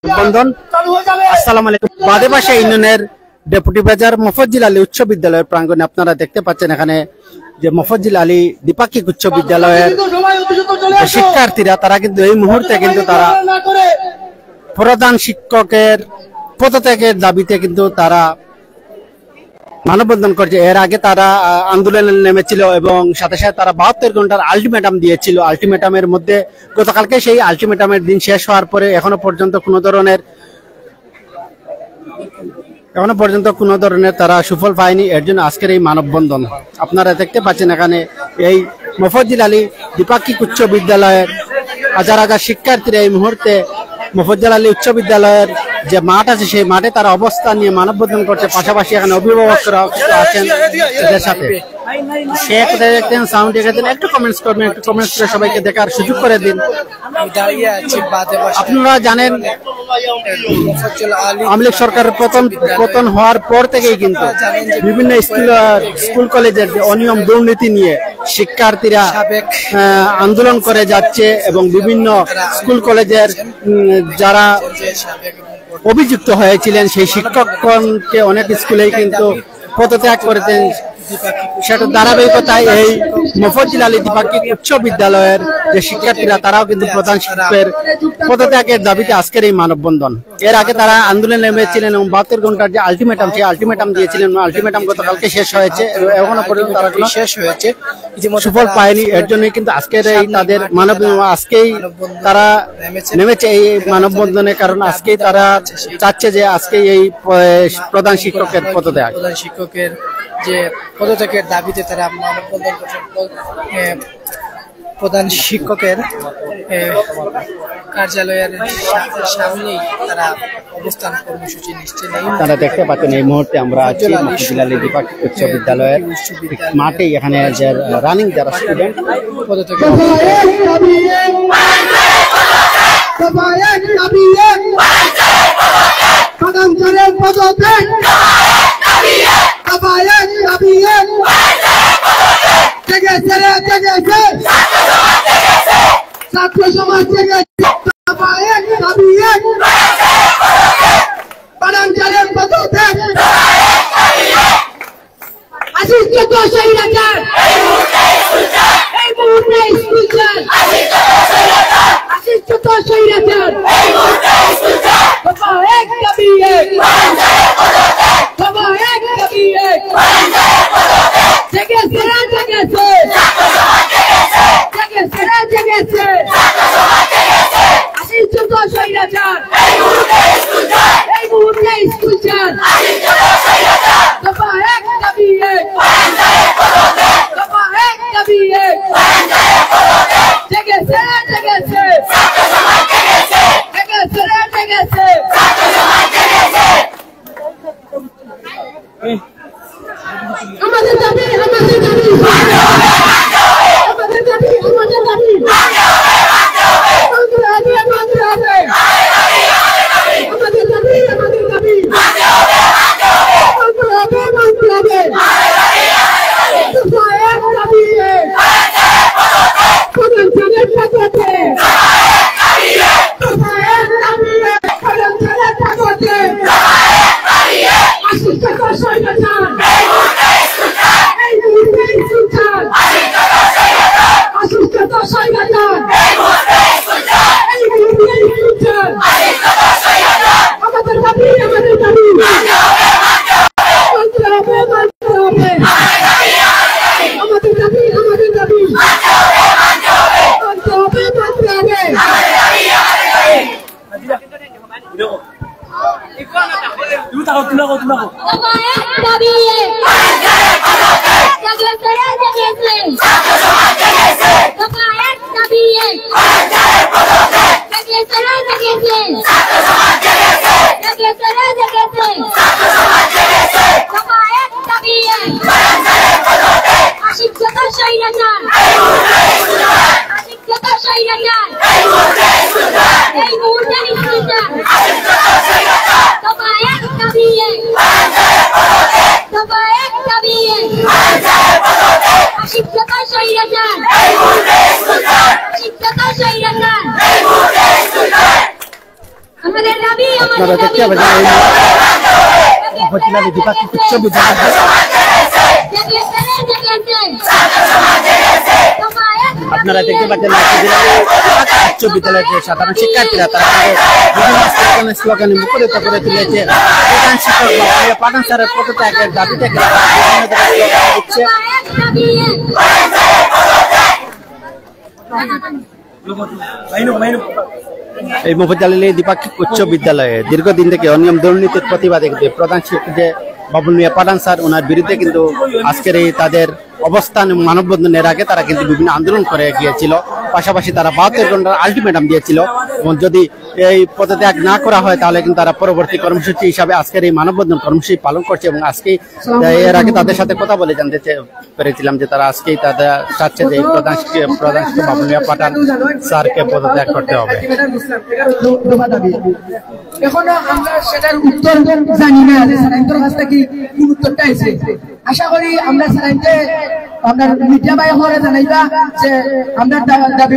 বন্ধন আসসালামু আলাইকুম। বাদেবাসা ইউনিয়নের ডেপুটি বাজার মফজ্জিল আলী উচ্চ বিদ্যালয়ের প্রাঙ্গণে আপনারা দেখতে পাচ্ছেন এখানে যে মফজ্জিল আলী দ্বিপাক্ষিক উচ্চ বিদ্যালয়ের শিক্ষার্থীরা তারা কিন্তু এই মুহূর্তে কিন্তু তারা প্রধান শিক্ষকের পদত্যাগের দাবিতে কিন্তু তারা মানববন্ধন করছে। এর আগে তারা আন্দোলনে নেমেছিল এবং সাথে সাথে তারা 72 ঘন্টার আলটিমেটাম দিয়েছিল। আলটিমেটামের মধ্যে গতকালকে সেই আলটিমেটামের দিন শেষ হওয়ার পরে এখনো পর্যন্ত কোনো ধরনের তারা সুফল পায়নি। এর জন্য আজকের এই মানববন্ধন আপনারা দেখতে পাচ্ছেন। এখানে এই মফজ্জিল আলী দ্বিপাক্ষিক উচ্চ বিদ্যালয়ের হাজার হাজার শিক্ষার্থীরা এই মুহূর্তে মফজ্জিল আলী উচ্চ বিদ্যালয়ের যে মাঠ আছে সেই মাঠে তারা অবস্থান নিয়ে মানববন্ধন করছে। পাশাপাশি এখানে অভিভাবকরা আছেন এদের সাথে। একটু কমেন্টস করবেন, একটু কমেন্টস করে সবাইকে দেখার সুযোগ করে দিন। আপনারা জানেন আওয়ামী লীগ সরকারের পতন হওয়ার পর থেকেই কিন্তু বিভিন্ন স্কুল কলেজের যে অনিয়ম দুর্নীতি নিয়ে শিক্ষার্থীরা আন্দোলন করে যাচ্ছে এবং বিভিন্ন স্কুল কলেজের যারা অভিযুক্ত হয়েছিলেন সেই শিক্ষকগণকে অনেক স্কুলেই কিন্তু পদত্যাগ করেছেন। সেটার ধারাবাহিকতায় এই মফজ্জিল আলী দ্বিপাক্ষিক উচ্চ বিদ্যালয়ের যে শিক্ষার্থীরা তারাও কিন্তু প্রধান শিক্ষকের পদত্যাগের দাবিতে আজকের এই মানববন্ধন। এর আগে তারা আন্দোলনে নেমেছিলেন এবং 72 ঘন্টার যে আলটিমেটাম সেই আলটিমেটাম দিয়েছিলেন। আলটিমেটাম গতকালকে শেষ হয়েছে, এখনো পর্যন্ত তারা শেষ হয়েছে সুফল পায়নি। এর জন্যই কিন্তু আজকের এই তাদের আজকেই তারা নেমেছে এই মানববন্ধনে, কারণ আজকেই তারা চাচ্ছে যে আজকেই এই প্রধান শিক্ষকের পদত্যাগ যে পদত্যাগের দাবিতে তারা মানববন্ধন করছেন। প্রধান শিক্ষকের কার্যালয়ের সামনেই তারা অবস্থান কর্মসূচি নিশ্চয় নেই। তারা দেখতে পাচ্ছেন এই মুহূর্তে আমরা আছি মফজ্জিল আলী দ্বিপাক্ষিক উচ্চ বিদ্যালয়ের মাঠে। এখানে যে রানিং যারা স্টুডেন্ট পদত্যাগ ছাত্র সমাজ থেকে আমাদের আপনারা দেখতে পাচ্ছেন উপজেলা দ্বিপাক্ষিক উচ্চ বিদ্যালয় আপনারা দেখতে পাচ্ছেন উচ্চ বিদ্যালয়ের সাধারণ শিক্ষার্থীরা তারা বিভিন্ন স্লোগানে মুখরিত করে তুলেছে। প্রধান শিক্ষক পাঠান স্যারের পদত্যাগের দাবিতে দিচ্ছে। এই উপজেলা দ্বিপাক্ষিক উচ্চ বিদ্যালয়ে দীর্ঘদিন থেকে অনিয়ম দুর্নীতির প্রতিবাদে প্রধান শিক্ষক যে বাবুল মিয়া পাঠান স্যার ওনার বিরুদ্ধে কিন্তু আজকের এই তাদের অবস্থান মানববন্ধনের আগে তারা কিন্তু বিভিন্ন আন্দোলন করে গিয়েছিল। পাশাপাশি তারা 72 ঘন্টার আলটিমেটাম দিয়েছিল এবং যদি এই পদত্যাগ না করা হয় তাহলে কিন্তু তারা পরবর্তী কর্মসূচি হিসাবে আজকের এই মানববন্ধন কর্মসূচি পালন করছে। এবং আজকে এর আগে তাদের সাথে কথা বলে জানতে পেরেছিলাম যে তারা আজকেই তাদের চাচ্ছে যে প্রধান শিক্ষক বাবুল মিয়া পাঠান স্যারকে পদত্যাগ করতে হবে। এখনো আমরা সেটার উত্তর জানি না যে স্যারের কাছ থেকে কি উত্তরটা এসেছে। আশা করি আমরা স্যারকে আমরা মিডিয়া বাই হরে জানাইবা যে আমরা দাবি।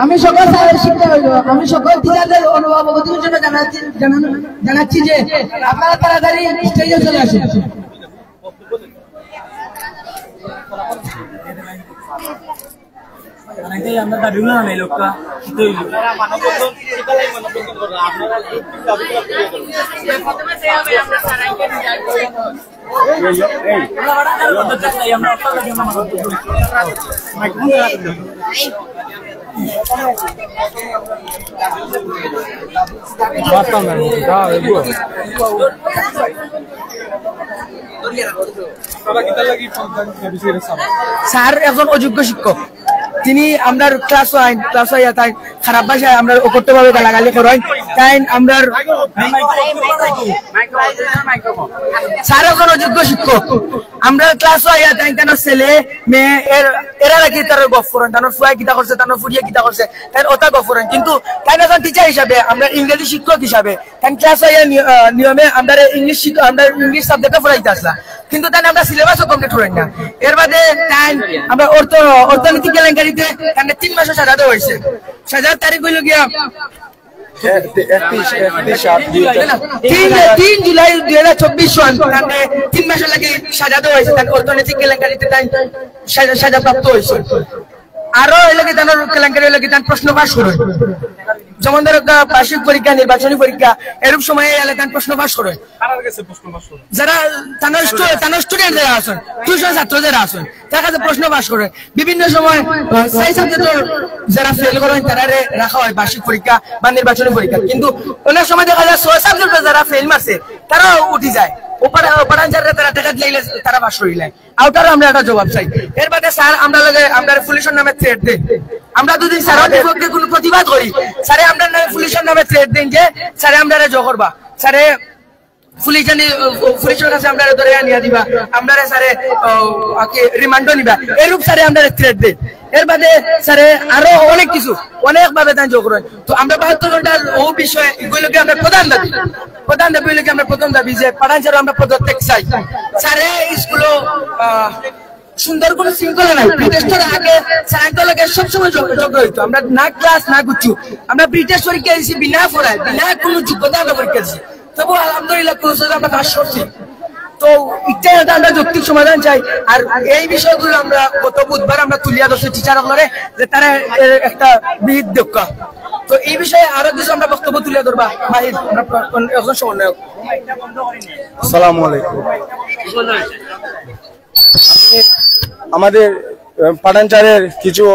আমি সকল আমি সকল টিচারদের অবগতির জন্য জানাচ্ছি যে আপনারা তাড়াতাড়ি স্টেজে চলে আসুন। আমরা দাবিগুলো না এই লোকটা স্যার একজন অযোগ্য শিক্ষক। তিনি আমরা ক্লাস তাই খারাপ ভাষায় আমরা অকথ্য ভাবে গালাগালি করেন। তাই আমরা স্যার একজন অযোগ্য শিক্ষক। আমরা ক্লাস তাই কেন ছেলে মেয়ে এরা নাকি তার গফ করেন, তার ফুয়া গীতা করছে, তার ফুরিয়া গীতা করছে, তাই ওটা গফ করেন। কিন্তু তাই একজন টিচার হিসাবে আমরা ইংরেজি শিক্ষক হিসাবে তাই ক্লাস নিয়মে আমরা ইংলিশ সাবজেক্টে পড়াইতে আসলাম, কিন্তু তাই আমরা সিলেবাসও কমপ্লিট করেন না। এর বাদে তাই আমরা অর্থনৈতিক কেলেঙ্কারিতে 3 মাসের সাজা দেওয়া হয়েছে। সাজার তারিখ হইল গিয়া 3 জুলাই 2024 3 মাসের লাগে সাজা দেওয়া হয়েছে। অর্থনৈতিক কেলেঙ্কারিতে তাই সাজা প্রাপ্ত হয়েছে। আরো এলাকে তার কেলেঙ্কারি এলাকে তার প্রশ্ন ফাঁস করেন, যেমন ধরো বার্ষিক পরীক্ষা, নির্বাচনী পরীক্ষা, এরূপ সময়ে এলাকার প্রশ্ন ফাঁস করেন। যারা তার স্টুডেন্ট যারা আছেন, টিউশন ছাত্র যারা আছেন, তার কাছে প্রশ্ন ফাঁস করেন। বিভিন্ন সময় যারা ফেল করেন তারা রাখা হয় বার্ষিক পরীক্ষা বা নির্বাচনী পরীক্ষা, কিন্তু অনেক সময় দেখা যায় 6 সাবজেক্টে যারা ফেল মারছে তারাও উঠে যায়। তারা টাকা দিলে তারা বাস করিলেন আউটারও আমরা একটা জবাব চাই। এর বাদে স্যার আমরা পুলিশের নামে থ্রেট দেন। আমরা যদি স্যারের বিপক্ষে কোনো প্রতিবাদ করি, স্যারে আমরা পুলিশের নামে থ্রেট দেন যে স্যারে আমরা জয় করবা, স্যারে পুলিশের কাছে আমরা ধরে নিয়ে দিবা, আমরা স্যারে রিমান্ডও নিবা, এরূপ স্যারে আমরা থ্রেট দেন। এর বাদে স্যারে আরো অনেক কিছু অনেক ভাবে তাই যোগ করেন। তো আমরা 72 ঘন্টার ও বিষয়ে এগুলোকে আমরা প্রধান দাবি হইলে আমরা প্রথম দাবি যে পাঠান স্যার আমরা পদত্যাগ চাই। স্যারে স্কুলে সুন্দর কোন শৃঙ্খলা নাই। ব্রিটিশের আগে সাইন্সকে সবসময় যোগ্য হইতো। আমরা না ক্লাস না কিছু, আমরা ব্রিটিশ পরীক্ষা দিয়েছি বিনা পড়ায়, বিনা কোনো যোগ্যতা আমরা পরীক্ষা দিয়েছি। তবু আলহামদুলিল্লাহ কোন আমরা পাস করছি। তো এটাই আমরা যৌক্তিক সমাধান চাই। আর এই বিষয়গুলো আমরা গত বুধবার আমরা তুলিয়া ধরছি টিচার হলে যে তারা একটা বৃহৎ দক্ষ। তো এই বিষয়ে আরো কিছু আমরা বক্তব্য তুলে ধরবা। মাহির এখন সমন্বয়ক। আসসালামু আলাইকুম। আমাদের পাঠানচারের কিছু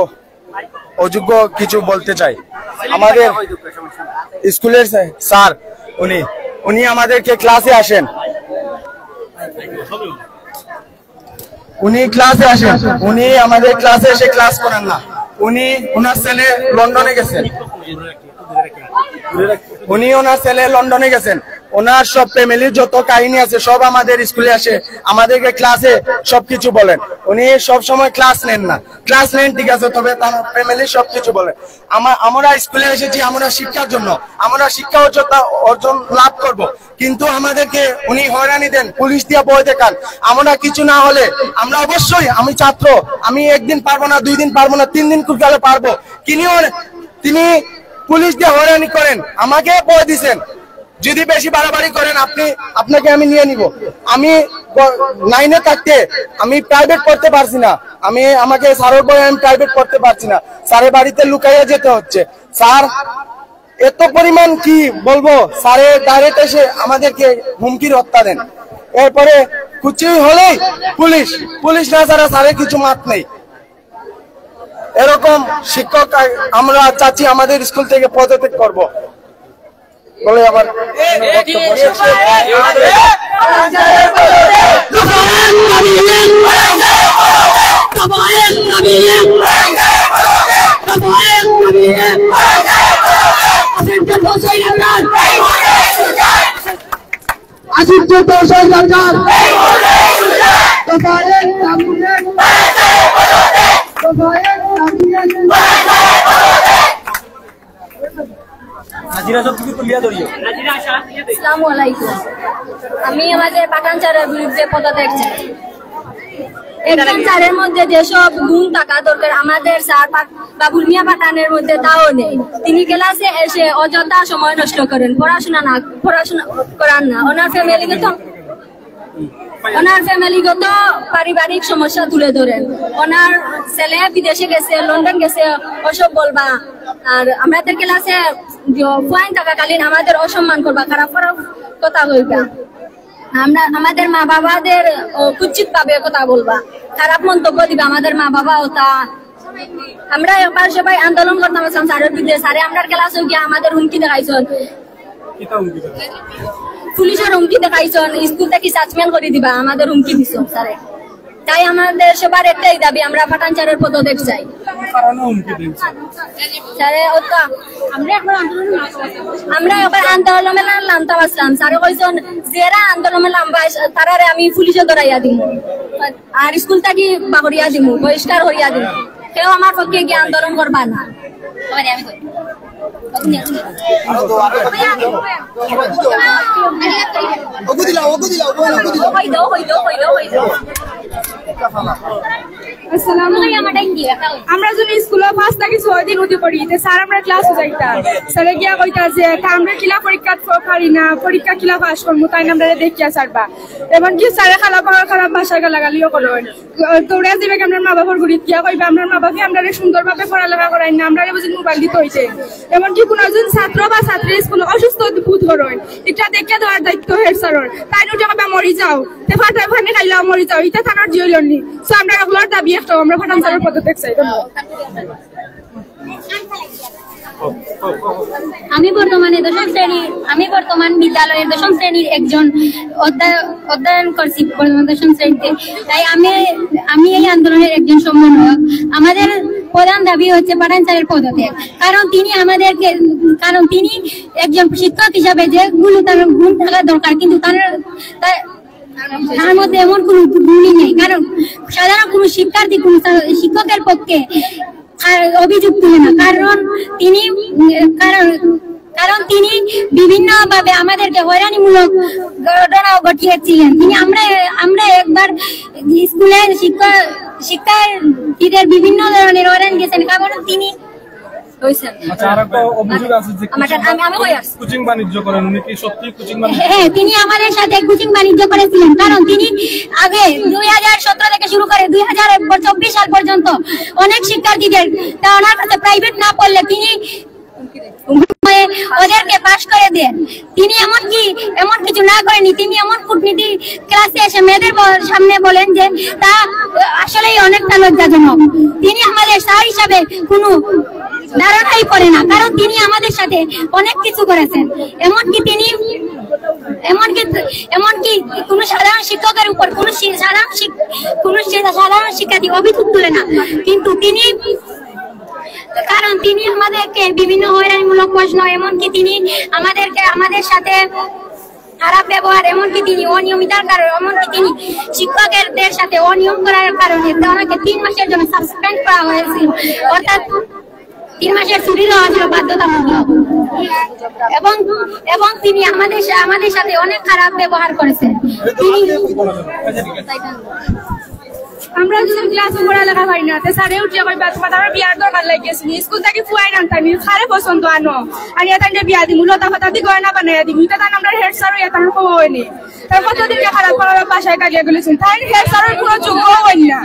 অযোগ্য কিছু বলতে চাই। আমাদের স্কুলের স্যার উনি আমাদেরকে ক্লাসে আসেন, উনি আমাদের ক্লাসে এসে ক্লাস করেন না। ওনার ছেলে লন্ডনে গেছেন, ওনার সব ফ্যামিলির যত কাহিনী আছে সব আমাদের স্কুলে আসে, আমাদেরকে ক্লাসে সবকিছু বলেন। উনি সব সময় ক্লাস নেন না, ক্লাস নেন ঠিক আছে, তবে তার ফ্যামিলির সবকিছু বলেন। আমরা স্কুলে এসেছি আমরা শিক্ষার জন্য, আমরা শিক্ষা অর্জন লাভ করব, কিন্তু আমাদেরকে উনি হয়রানি দেন, পুলিশ দিয়ে বই দেখান। আমরা কিছু না হলে আমরা অবশ্যই, আমি ছাত্র, আমি একদিন পারবো না, 2 দিন পারবো না, 3 দিন গেলে পারবো, তিনি পুলিশ দিয়ে হয়রানি করেন, আমাকে বলে দিছেন যদি বেশি বাড়াবাড়ি করেন আপনাকে আমি নিয়ে নিব। আমি 9-এ থাকতে আমি প্রাইভেট পড়তে পারছি না, আমাকে স্যারের বলে আমি প্রাইভেট পড়তে পারছি না, স্যারের বাড়িতে লুকাইয়া যেতে হচ্ছে। স্যার এত পরিমাণ কি বলবো, স্যারের ডাইরেক্ট এসে আমাদেরকে হুমকির হত্যা দেন। এরপরে কুচি হলেই পুলিশ না ছাড়া স্যারের কিছু মাত নেই। এরকম শিক্ষক আমরা চাচ্ছি আমাদের স্কুল থেকে পদত্যাগ করব বলে আমার বক্তব্য শেষ। আমি আমাদের পাঠানচারের বিরুদ্ধে পদত্যাগ চাই। একজন স্যারের মধ্যে যেসব গুণ থাকা দরকার আমাদের স্যার বাবুল মিয়া পাঠানের মধ্যে তাও নেই। তিনি ক্লাসে এসে অযথা সময় নষ্ট করেন, পড়াশোনা করান না। ওনার ফ্যামিলিগত পারিবারিক সমস্যা তুলে ধরেন। ওনার ছেলে বিদেশে গেছে, লন্ডন গেছে, ওসব বলবা। আর আমাদের ক্লাসে পয়েন্ট থাকাকালীন আমাদের অসম্মান করবা, খারাপ খারাপ কথা বলবা। আমাদের মা বাবাদের কুৎসিত ভাবে কথা বলবা, খারাপ মন্তব্য দিবা আমাদের মা বাবা। ওটা আমরা একবার সবাই আন্দোলন করতাম স্যারের বিরুদ্ধে। স্যারে আমরা ক্লাসে গিয়ে আমাদের হুমকি দেখাইছেন, পুলিশের হুমকি দেখাইছেন, স্কুল থেকে সাসপেন্ড করে দিবা, আমাদের হুমকি দিছ স্যারে। তাই আমাদের সবার একটাই দাবি, আমরা পাঠানচারের পদত্যাগ চাই। আমরা এবার আন্দোলনে নামতাম আসলাম, স্যারে কইছেন যারা আন্দোলনে নামবা তারারে আমি পুলিশে ধরাইয়া দিব আর স্কুল থেকে বাগড়িয়া দিব, বহিষ্কার হইয়া দিব। কেউ আমার পক্ষে গিয়ে আন্দোলন করবা না। আমরা যদি স্কুলে 5 থেকে 6 দিন উঠে পড়ি, স্যার আমরা ক্লাসে যাইতাম, স্যারে গিয়া কইতা যে আমরা কিলা পরীক্ষা পারি না, পরীক্ষা কিলা পাস করবো, তাই আমরা দেখিয়া ছাড়বা। এমনকি স্যারে খারাপ ভাষায় গালাগালিও করেন। তোরা যাবে আমরা মা বাবার গরিব গিয়া কইবা আমরা মা বাবা আমরা সুন্দরভাবে পড়ালেখা করাই না, আমরা বুঝি মোবাইল দিতে হয়েছে। এমনকি কোন একজন ছাত্র বা ছাত্রী স্কুলে অসুস্থ বোধ করেন, এটা দেখে দেওয়ার দায়িত্ব হেড স্যারের। তাই নুটে কবে মরি যাও, ফাটাই ফানি খাইলাও মরি যাও, এটা থানার জিওলনি। সো আমরা এগুলোর দাবি একটা, আমরা পাঠানচারের পদত্যাগ চাই। আমি বর্তমান বিদ্যালয়ের 10ম শ্রেণীর একজন অধ্যয়ন করছি, দশম শ্রেণীতে। তাই আমি এই আন্দোলনের একজন সমন্বয়ক। আমাদের প্রধান দাবি হচ্ছে পাঠানচারের পদত্যাগ। কারণ তিনি একজন শিক্ষক হিসাবে যেগুলো তার গুণ থাকা দরকার, কিন্তু তার মধ্যে এমন কোন গুণই নেই। কারণ সাধারণ কোন শিক্ষার্থী কোন শিক্ষকের পক্ষে অভিযোগ তুলে না। কারণ তিনি বিভিন্ন ভাবে আমাদেরকে হয়রানিমূলক ঘটনাও ঘটিয়েছিলেন। আমরা একবার স্কুলে শিক্ষার্থীদের বিভিন্ন ধরনের হয়রানি দিয়েছেন। কারণ তিনি তিনি আমাদের সাথে কোচিং বাণিজ্য করেছিলেন। কারণ তিনি আগে 2017 থেকে শুরু করে 2024 সাল পর্যন্ত অনেক শিক্ষার্থীদের ওনার কাছে প্রাইভেট না পড়লে তিনি ওদেরকে পাশ করে দেন। তিনি এমন কিছু না করেনি। তিনি এমন কূটনীতি ক্লাসে এসে মেয়েদের সামনে বলেন যে তা আসলেই অনেকটা লজ্জাজনক। তিনি আমাদের স্যার হিসাবে কোনো ধারণাই করে না। কারণ তিনি আমাদের সাথে অনেক কিছু করেছেন। এমনকি কোন সাধারণ শিক্ষকের উপর কোন সাধারণ শিক্ষার্থী অভিযোগ তুলে না। কিন্তু তিনি আমাদেরকে বিভিন্ন হয়রানিমূলক প্রশ্ন, এমনকি তিনি আমাদের সাথে খারাপ ব্যবহার, এমনকি তিনি অনিয়মিতার কারণে, এমনকি তিনি শিক্ষকদের সাথে অনিয়ম করার কারণে ওনাকে 3 মাসের জন্য সাসপেন্ড করা হয়েছিল। অর্থাৎ 3 মাসের ছুটি দেওয়া ছিল বাধ্যতামূলক। এবং তিনি আমাদের সাথে অনেক খারাপ ব্যবহার করেছেন। আমরা যদি ক্লাসে পড়ালেখা পাই না তে স্যারে উঠিয়া কইবা তোমার আমার বিয়ার দরকার লাগিয়েছে স্কুল থেকে ফুয়াই আনতানি খারে পছন্দ আনো আর এখানে বিয়া দিমু লতা ফাতা দি গয়না বানাইয়া দিমু এটা তান আমরা হেড স্যার এটা কম হয়নি তার কতদিন খারাপ করার বাসায় কালিয়া গেলেছেন তাই হেড স্যারের কোনো যোগ্য হয়নি না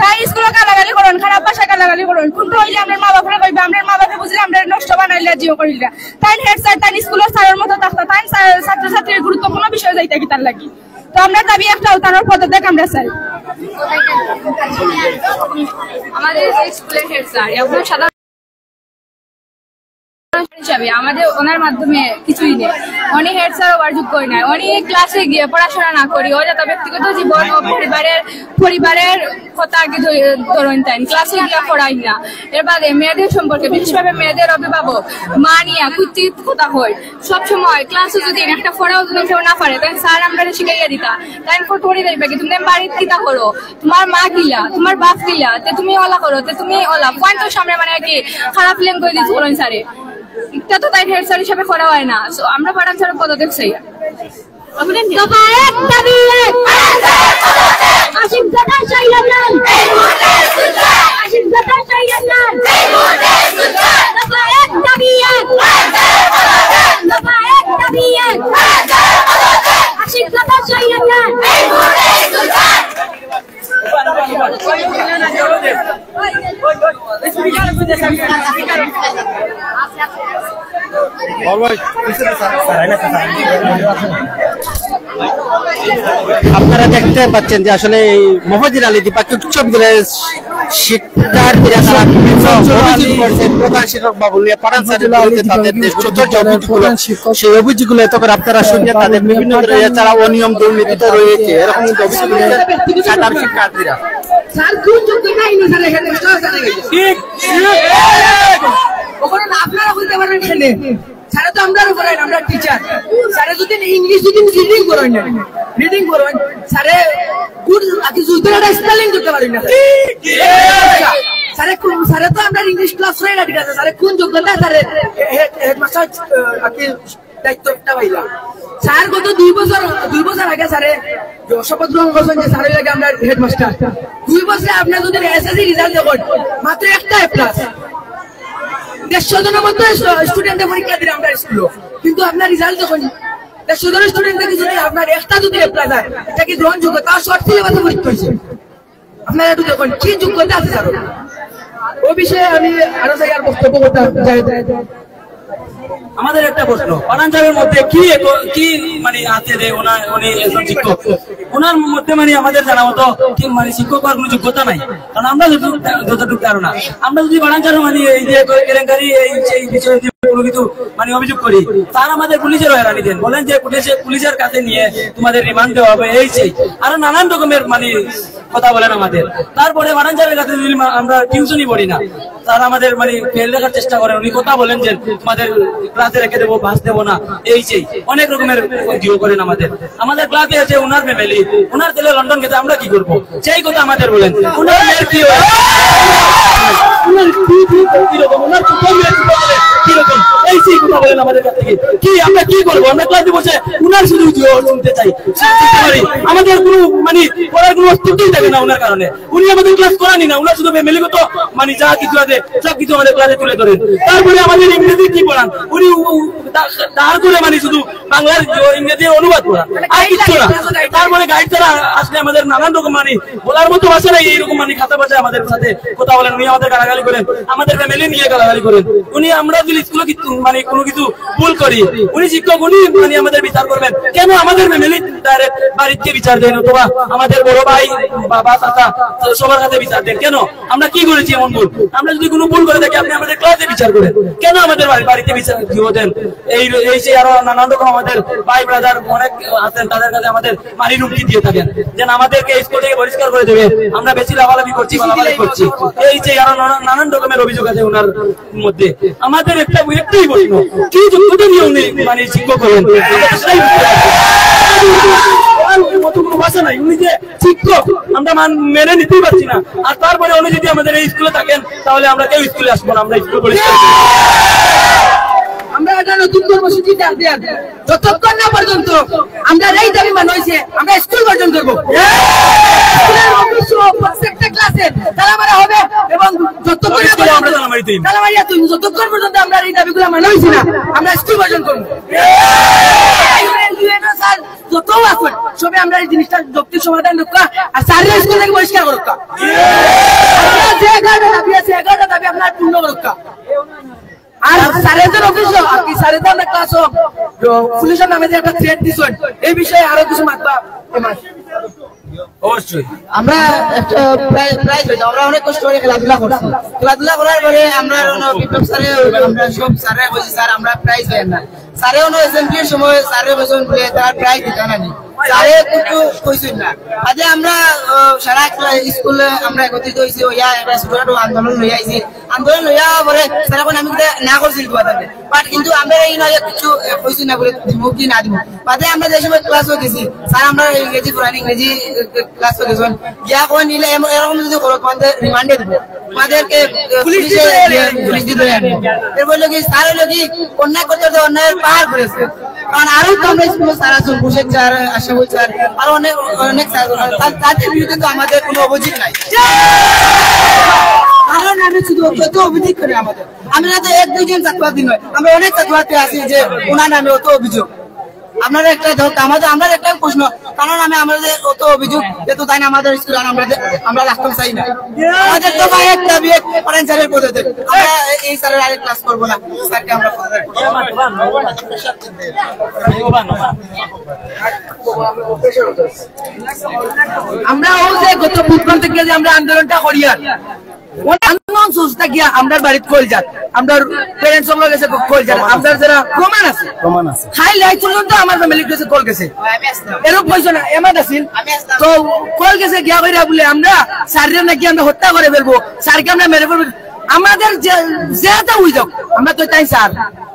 তাই স্কুলে গালাগালি করুন খারাপ বাসায় গালাগালি করুন কোনটা হইলে আমরা মা বাপরে কইবা আমরা মা বাপে বুঝলে আমরা নষ্ট বানাইলে জিও করিলা তাই হেড স্যার তাই স্কুলের স্যারের মতো থাকতা তাই ছাত্রছাত্রীর গুরুত্বপূর্ণ বিষয় যাইতা কি তার লাগি তো আমরা দাবি একটা উতানোর পদত্যাগ আমরা চাই আমাদের স্কুলের হেড স্যার এখন সাধারণ হিসাবে আমাদের ওনার মাধ্যমে কিছুই নেই উনি হেড স্যার হওয়ার যোগ্য নয় উনি ক্লাসে গিয়ে পড়াশোনা না করি ও যাতে ব্যক্তিগত জীবন ও পরিবারের কথা আগে ধরেন তাই ক্লাসে গিয়ে পড়াই না এর বাদে মেয়েদের সম্পর্কে বিশেষভাবে মেয়েদের অভিভাবক মা নিয়ে কুচিত কথা হয় সবসময় ক্লাসে যদি একটা পড়াও যদি কেউ না পারে তাই স্যার আমরা শিখাইয়া দিতা তাই পড়ি যাইবে কি তুমি বাড়ির কিতা করো তোমার মা কিলা তোমার বাপ কিলা তে তুমি ওলা করো তে তুমি ওলা পয়েন্ট সামনে মানে কি খারাপ লেন করে দিচ্ছ বলেন স্যারে এটা তো তাই হেড স্যার হিসাবে করা হয় না আমরা পাঠান স্যার পদত্যাগ চাই আপনারা দেখতে পাচ্ছেন যে আসলে এই মহজির আলী দ্বিপাক্ষিক উচ্চ বিদ্যালয়ের শিক্ষার্থীরা তারা প্রধান শিক্ষক বাবু নিয়ে পাঠান স্যারের বিরুদ্ধে তাদের সেই অভিযোগগুলো এত করে আপনারা শুনলে তাদের বিভিন্ন তারা অনিয়ম দুর্নীতিতে রয়েছে এরকম অভিযোগ সাধারণ শিক্ষার্থীরা আপনারা বলতে পারেন খেলে স্যারে তো আমরা করেন আমরা টিচার স্যারে যদি ইংলিশ যদি রিডিং করেন না রিডিং করেন স্যারে গুড আকি জুতরাটা স্পেলিং করতে পারেন না স্যারে তো আমরা ইংলিশ ক্লাস হয় না ঠিক আছে স্যারে কোন যোগ্যতা স্যারে হেডমাস্টার আকি দায়িত্বটা পাইলা স্যার গত 2 বছর আগে স্যারে শপথ গ্রহণ করছেন যে স্যারের লাগে আমরা হেডমাস্টার 2 বছরে আপনার যদি এসএসসি রেজাল্ট দেখুন মাত্র একটা এ প্লাস 150 জনের মধ্যে স্টুডেন্টের পরীক্ষা দিলে আমরা স্কুল কিন্তু আপনার রেজাল্ট দেখুন 150 জনের স্টুডেন্ট থেকে যদি আপনার একটা যদি এ প্লাস হয় এটা কি গ্রহণযোগ্য তা শর্ট সিলেবাসে পরীক্ষা হয়েছে আপনারা একটু দেখুন কি যোগ্যতা আছে স্যার ওই বিষয়ে আমি আরো আর বক্তব্য করতে চাই আমাদের একটা প্রশ্ন পাঠান সাহেবের মধ্যে কি মানে আছে যে উনি একজন শিক্ষক ওনার মধ্যে মানে আমাদের জানা মতো মানে শিক্ষক হওয়ার কোনো যোগ্যতা নাই কারণ আমরা যতটুকু ধারণা আমরা যদি পাঠান সাহেব মানে এই যে কেলেঙ্কারি এই বিষয়ে কোনো কিছু মানে অভিযোগ করি তার আমাদের পুলিশের হয়রানি দেন বলেন যে পুলিশের কাছে নিয়ে তোমাদের রিমান্ড দেওয়া হবে এই সেই আরো নানান রকমের মানে কথা বলেন আমাদের তারপরে পাঠান সাহেবের কাছে যদি আমরা টিউশনই পড়ি না তারা আমাদের মানে ফেল দেখার চেষ্টা করেন উনি কথা বলেন যে তোমাদের ক্লাসে রেখে দেবো বাস দেবো না এই সেই অনেক রকমের জিও করেন আমাদের ক্লাসে আছে ওনার ফ্যামিলি ওনার ছেলে লন্ডন গেছে আমরা কি করবো সেই কথা আমাদের বলেন ওনার মেয়ের কি হয় এই সেই কথা বলেন আমাদের কাছ থেকে কি আমরা কি করবো আমরা ক্লাসে বসে উনার শুধু শুনতে চাই আমাদের কোনো মানে পড়ার কোনো অস্তিত্বই থাকে না ওনার কারণে উনি আমাদের ক্লাস করানি না উনার শুধু ফ্যামিলিগত মানে যা কিছু আছে সব কিছু আমাদের ক্লাসে তুলে ধরেন তারপরে আমাদের ইংরেজি কি পড়ান উনি তার করে মানে শুধু বাংলার ইংরেজি অনুবাদ পড়ান আর কিছু না তারপরে গাইড ছাড়া আসলে আমাদের নানান রকম মানে বলার মতো ভাষা নাই এইরকম মানে খাতা ভাষায় আমাদের সাথে কথা বলেন উনি আমাদের গালাগালি করেন আমাদের ফ্যামিলি নিয়ে গালাগালি করেন উনি আমরা যদি স্কুলে মানে কোনো কিছু ভুল করি উনি শিক্ষক উনি মানে আমাদের বিচার করবেন কেন আমাদের ফ্যামিলি ডাইরেক্ট বাড়িতে বিচার দেন অথবা আমাদের বড় ভাই বাবা চাচা সবার কাছে বিচার দেন কেন আমরা কি করেছি এমন ভুল আমরা যদি কোনো ভুল করে থাকি আপনি আমাদের ক্লাসে বিচার করেন কেন আমাদের বাড়িতে বিচার দেন এই সেই আরো নানান রকম আমাদের ভাই ব্রাদার অনেক আছেন তাদের কাছে আমাদের মারি রুমকি দিয়ে থাকেন যেন আমাদেরকে স্কুল থেকে পরিষ্কার করে দেবে আমরা বেশি লাভালাভি করছি এই যে আরো নানান রকমের অভিযোগ আছে ওনার মধ্যে আমাদের একটাই প্রশ্ন কি যোগ্যতা নিয়ে উনি মানে শিক্ষক হলেন ভাষা নাই উনি যে শিক্ষক আমরা মেনে নিতেই পারছি না আর তারপরে উনি যদি আমাদের এই স্কুলে থাকেন তাহলে আমরা কেউ স্কুলে আসবো না আমরা স্কুল পরিষ্কার আমরা এটা নতুন কর্মসূচি দেন যতক্ষণ না পর্যন্ত আমরা এই দাবি মানা হয়েছে আমরা স্কুল বর্জন করবো প্রত্যেকটা ক্লাসে তালা মারা হবে এবং যতক্ষণ পর্যন্ত আমরা এই দাবিগুলো মানা হয়েছি না আমরা স্কুল বর্জন করবো যত আসুন সবে আমরা এই জিনিসটা যৌক্তিক সমাধান রক্ষা আর সারা স্কুল থেকে পরিষ্কার রক্ষা যে 11টা দাবি আছে 11টা দাবি আপনার পূর্ণ রক্ষা আর স্যারেদের অফিস কি স্যারেদের আমরা ক্লাস পুলিশের নামে যে একটা থ্রেট দিচ্ছেন এই বিষয়ে আরো কিছু মাত্রা অবশ্যই আমরা প্রাইজ পেয়েছি আমরা অনেক কষ্ট করে খেলাধুলা করছি খেলাধুলা করার পরে আমরা বিপ্লব স্যারে আমরা সব স্যারে বলছি স্যার আমরা প্রাইজ পাই না স্যারে অ্যাসেম্বলির সময় স্যারে বলছেন বলে তার প্রাইজ দিতে না স্যারে কিন্তু কইছেন না আজ আমরা সারা স্কুলে আমরা একত্রিত হয়েছি ওইয়া একটা ছোটখাটো আন্দোলন লইয়া আইছি আন্দোলন লইয়া পরে স্যার এখন আমি না করছি বাট কিন্তু আমরা এই নয় কিছু কইছি না বলে দিব কি না দিব বাদে আমরা যে সময় ক্লাস গেছি স্যার আমরা ইংরেজি পুরান ইংরেজি ক্লাস গেছেন ইয়া কোন নিলে এরকম যদি করো তোমাদের রিমান্ডে দিব তোমাদেরকে পুলিশ দিয়ে এরপর কি স্যার হলো কি অন্যায় করতে অন্যায়ের পার করেছে কারণ আরো তো আমরা স্কুলে স্যার আছেন ঘোষের স্যার আশাবুল স্যার আর অনেক স্যার তাদের বিরুদ্ধে তো আমাদের কোনো অভিযোগ নাই কারণ আমি শুধু অভিযোগ করি আমাদের আমি না তো 1-2 জন ছাত্রছাত্রী নয় আমরা অনেক ছাত্রছাত্রী আছি যে ওনার নামে অত অভিযোগ আপনারা একটা আমাদের আমরা একটা প্রশ্ন কারণ আমি আমাদের অত অভিযোগ যেহেতু তাই না আমাদের স্কুল আমরা রাখতে চাই না আমাদের তো একটা বিয়ে করেন স্যারের পদ্ধতি আমরা এই স্যারের আরেক ক্লাস করবো না স্যারকে আমরা আমরা ও যে গত বুধবার থেকে যে আমরা আন্দোলনটা করি আর আন্দোলন সংস্থা গিয়া আমরা বাড়িতে কল যান আমরা প্যারেন্টস সঙ্গে গেছে কল যান আমরা যারা প্রমাণ আছে খাই লাই পর্যন্ত আমার ফ্যামিলি কাছে কল গেছে এরকম পয়সা না এমাদ আসিল তো কল গেছে গিয়া কইরা বলে আমরা স্যারের নাকি আমরা হত্যা করে ফেলবো স্যারকে আমরা মেরে ফেলবো আমাদের যেটা হই যাও আমরা তো তাই স্যার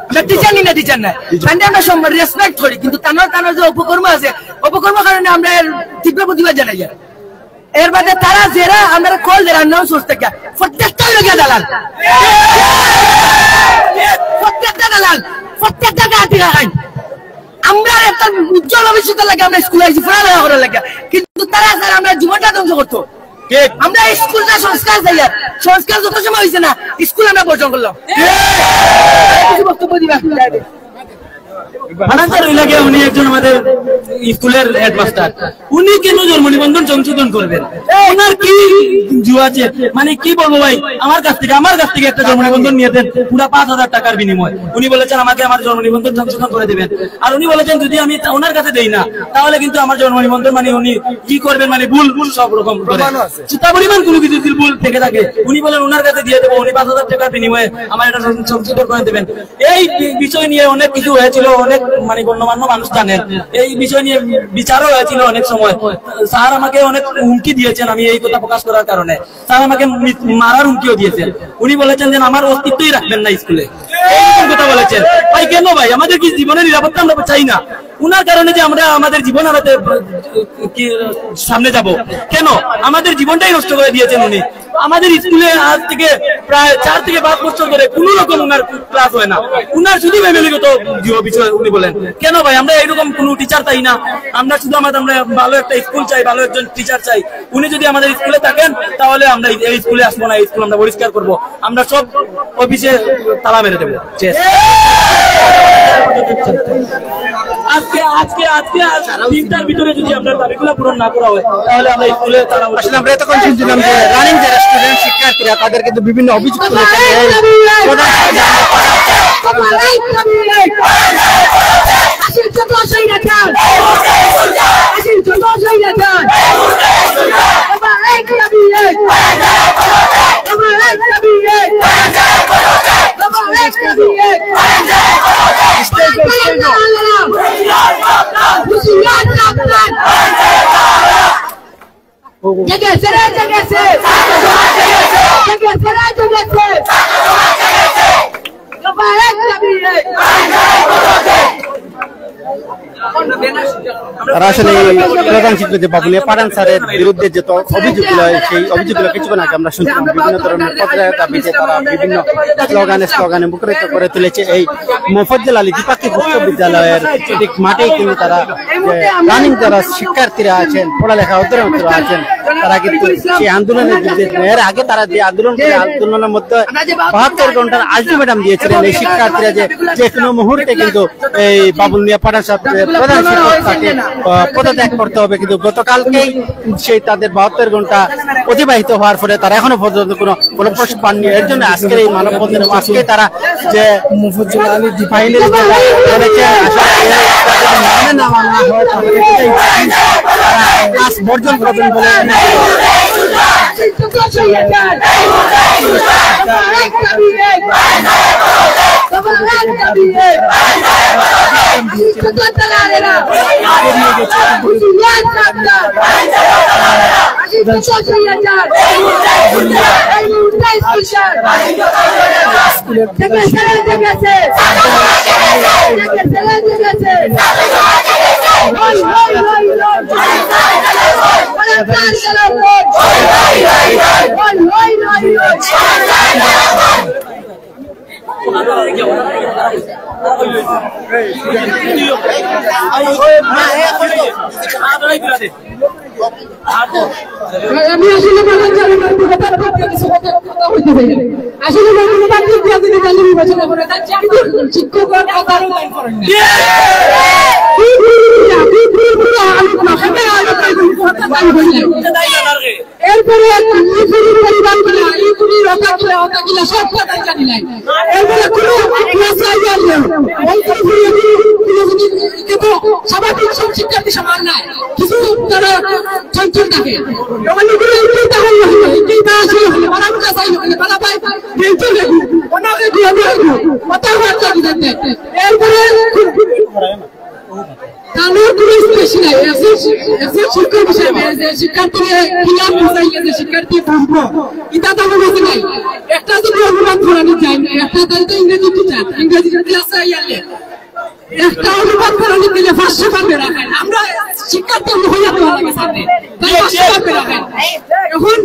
আমরা টিচার নি না টিচার না তাহলে আমরা সম্মান রেসপেক্ট করি কিন্তু তানোর যে অপকর্ম আছে অপকর্ম কারণে আমরা তীব্র প্রতিবাদ জানাই এর বাদে তারা যারা আমরা কল দেন নাম সুস্থ কে প্রত্যেকটা লোকে দালাল প্রত্যেকটা গাটি খাই আমরা একটা উজ্জ্বল ভবিষ্যতের লাগে আমরা স্কুলে আইছি পড়ালেখা করার লাগে কিন্তু তারা স্যার আমরা জীবনটা ধ্বংস করতো আমরা স্কুলটা সংস্কার চাই সংস্কার যত সময় হয়েছে না স্কুল আমরা বর্জন করলাম বক্তব্য দিবা উনি একজন আমাদের স্কুলের হেডমাস্টার উনি কেন জন্ম নিবন্ধন সংশোধন করবেন ওনার কি জু আছে মানে কি বলবো ভাই আমার কাছ থেকে একটা জন্ম নিবন্ধন নিয়ে দেন পুরো 5,000 টাকার বিনিময় উনি বলেছেন আমাকে আমার জন্ম নিবন্ধন সংশোধন করে দেবেন আর উনি বলেছেন যদি আমি ওনার কাছে দেই না তাহলে কিন্তু আমার জন্ম নিবন্ধন মানে উনি কি করবেন মানে ভুল সব রকম করে তা পরিমাণ কোনো কিছু যদি ভুল থেকে থাকে উনি বলেন ওনার কাছে দিয়ে দেবো উনি 5,000 টাকার বিনিময়ে আমার এটা সংশোধন করে দেবেন এই বিষয় নিয়ে অনেক কিছু হয়েছিল অনেক মানে গণ্যমান্য মানুষ জানেন এই বিষয় নিয়ে বিচারও হয়েছিল অনেক সময় স্যার আমাকে অনেক হুমকি দিয়েছেন আমি এই কথা প্রকাশ করার কারণে স্যার আমাকে মারার হুমকিও দিয়েছেন উনি বলেছেন যে আমার অস্তিত্বই রাখবেন না স্কুলে এই কথা বলেছেন ভাই কেন ভাই আমাদের কি জীবনের নিরাপত্তা আমরা চাই না উনার কারণে যে আমরা আমাদের জীবন হারাতে সামনে যাব কেন আমাদের জীবনটাই নষ্ট করে দিয়েছেন উনি আমাদের স্কুলে আজ থেকে প্রায় 4 থেকে 5 বছর ধরে কোন রকম উনার ক্লাস হয় না উনার শুধু ফ্যামিলিগত বিষয় উনি বলেন কেন ভাই আমরা এরকম কোন টিচার চাই না আমরা শুধু আমরা ভালো একটা স্কুল চাই ভালো একজন টিচার চাই উনি যদি আমাদের স্কুলে থাকেন তাহলে আমরা এই স্কুলে আসবো না এই স্কুল আমরা পরিষ্কার করবো আমরা সব অফিসে তালা মেরে দেবো আজকে তিনটার ভিতরে যদি আপনার দাবিগুলো পূরণ না করা হয় তাহলে আমরা স্কুলে তারা আসলে আমরা এতক্ষণ শুনছিলাম যে রানিং যারা স্টুডেন্ট শিক্ষার্থীরা তাদের কিন্তু বিভিন্ন অভিযোগ তুলেছেন তারা আসলে প্রধান শিক্ষক যে বাবুলিয়া পাঠান স্যারের বিরুদ্ধে যে অভিযোগগুলো সেই অভিযোগগুলো কিছুক্ষণ আগে আমরা শুনছিলাম বিভিন্ন ধরনের পদত্যাগের দাবিতে তারা বিভিন্ন স্লোগানে মুখরিত করে তুলেছে। এই মোফাজ্জল আলী দ্বিপাক্ষিক উচ্চ বিদ্যালয়ের ঠিক মাঠেই কিন্তু তারা রানিং যারা শিক্ষার্থীরা আছেন, পড়ালেখা অধ্যয়নরত আছেন, তারা কিন্তু সেই আন্দোলনের বিরুদ্ধে এর আগে তারা যে আন্দোলনের মধ্যে 72 ঘন্টার আলটিমেটাম দিয়েছিলেন এই শিক্ষার্থীরা যে কোনো মুহূর্তে কিন্তু এই বাবুল মিয়া পাঠান সাহেবের প্রধান শিক্ষক তাকে পদত্যাগ করতে হবে, কিন্তু গতকালকেই সেই তাদের 72 ঘন্টা অতিবাহিত হওয়ার ফলে তারা এখনো পর্যন্ত কোনো ফলপ্রসূ পাননি। এর জন্য আজকের এই মানববন্ধনে আজকে তারা যে মুফাজ্জল আলী ফাইনাল বর্জন করবেন বলে এরপরে সব কথা জানিলেন এরপরে কোনো স্বাভাবিক সব শিক্ষার্থী সমান নাই, কিছু তারা চঞ্চল থাকে এরপরে শিক্ষক হিসেবে যে শিক্ষার্থীকে শিক্ষার্থী পড়বো এটা তো নাই, একটা যদি অনুবাদ করানো যায় না, একটা তাই ইংরেজি টিচার ইংরেজি ক্লাসে আইলে একটা অনুবাদ করানো দিলে 500 পাবে রাখেন, আমরা শিক্ষার্থী হইয়া তো লাগে সামনে তাই 500 পাবে রাখেন। এখন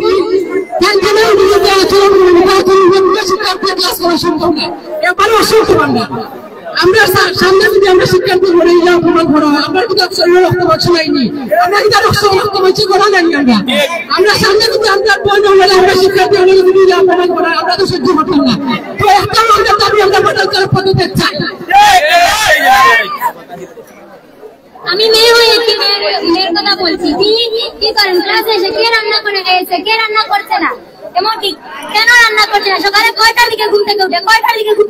শিক্ষার্থী ক্লাস করা সম্ভব না, এবারে অসম্ভব না। আমরা সামনে যদি আমরা শিক্ষার্থী করে অপমান করা হয়, আমরা কিন্তু শরীরে রক্ত বছর হয়নি, আমরা কিন্তু রক্ত বছর করা জানি আমরা সামনে যদি আমরা বন্ধ হলে আমরা শিক্ষার্থী হলে যদি অপমান করা আমরা তো সহ্য করতাম না। তো একটা আমাদের দাবি আমরা বদল করার পদ্ধতি চাই। আমি মেয়ে হয়ে একটি মেয়ের কথা বলছি, তিনি কি করেন ক্লাসে এসে কে রান্না করে গেছে, কে রান্না করছে না, এমনকি কেন রান্না করছে না, সকালে কয়টার দিকে ঘুম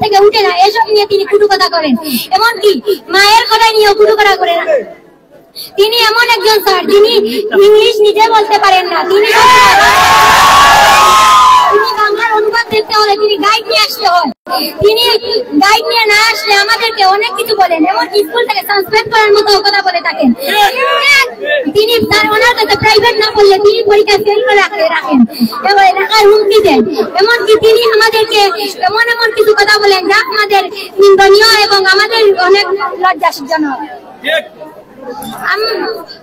থেকে উঠে না, এসব নিয়ে তিনি কুটু কথা করেন। এমনকি মায়ের কথা নিয়েও কুটু কথা করেন। তিনি এমন একজন স্যার যিনি ইংলিশ নিজে বলতে পারেন না, তিনি বাংলার অনুবাদ দেখতে হলে তিনি গাইড নিয়ে আসতে হয়, তিনি গাইড নিয়ে না আসলে আমাদেরকে অনেক কিছু বলেন, এমনকি স্কুল থেকে সাসপেন্ড করার মতো কথা বলে থাকেন। তিনি ওনার কাছে প্রাইভেট না করলে তিনি পরীক্ষা ফেল করে রাখেন, এবার রাখার হুমকি দেন। এমনকি তিনি আমাদেরকে এমন কিছু কথা বলেন যা আমাদের নিন্দনীয় এবং আমাদের অনেক লজ্জাজনক।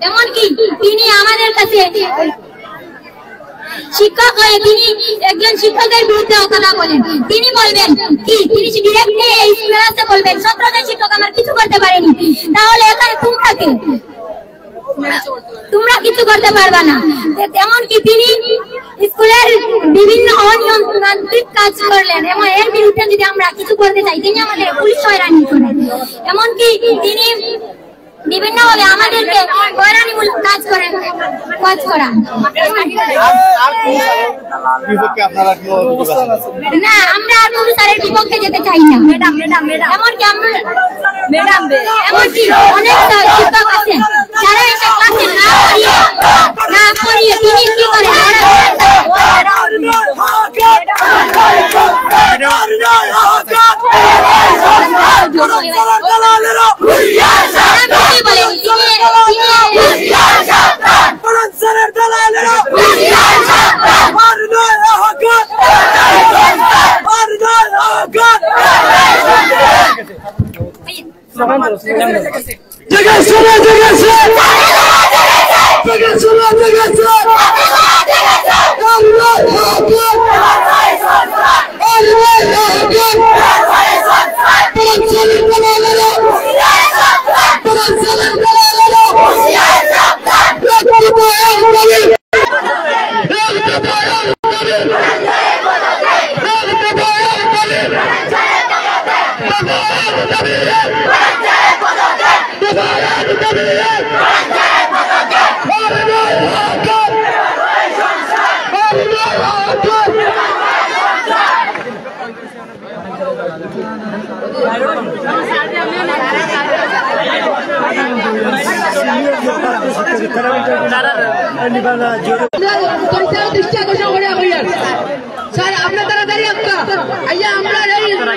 এমনকি তিনি আমাদের কাছে শিক্ষক হয়ে তিনি একজন শিক্ষকের বিরুদ্ধে কথা বলেন, তিনি বলবেন কি, তিনি ডিরেক্টলি এই ক্লাসে বলবেন 17 জন শিক্ষক আমার কিছু করতে পারেনি, তাহলে এখানে তোমরা কিছু করতে পারবা না। এমনকি তিনি স্কুলের বিভিন্ন অনিয়মতান্ত্রিক কাজ করলেন এবং এর বিরুদ্ধে যদি আমরা কিছু করতে চাই তিনি আমাদের পুলিশ হয়রানি করেন। এমনকি তিনি বিভিন্ন ভাবে আমাদেরকে হয়রানিমূলক কাজ করান। না, আমরা আর কোনো স্যারের বিপক্ষে যেতে চাই না। এমনকি অনেক শিক্ষক আছেন যারা এসে ক্লাসে না পড়িয়ে তিনি কি করেন,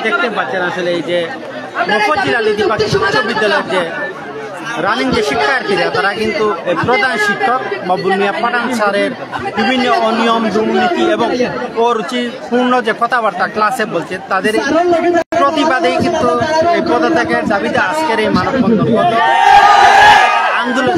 দেখতে পাচ্ছেন আসলে এই যে মুফজ্জিল আলী দ্বিপাক্ষিক উচ্চ বিদ্যালয়ের যে রানিং যে শিক্ষার্থীরা তারা কিন্তু প্রধান শিক্ষক মাহবুব মিয়া পাঠান স্যারের বিভিন্ন অনিয়ম দুর্নীতি এবং অরুচিপূর্ণ যে কথাবার্তা ক্লাসে বলছে তাদের প্রতিবাদেই কিন্তু এই পদত্যাগের দাবিতে আজকের এই মানববন্ধন আন্দোলন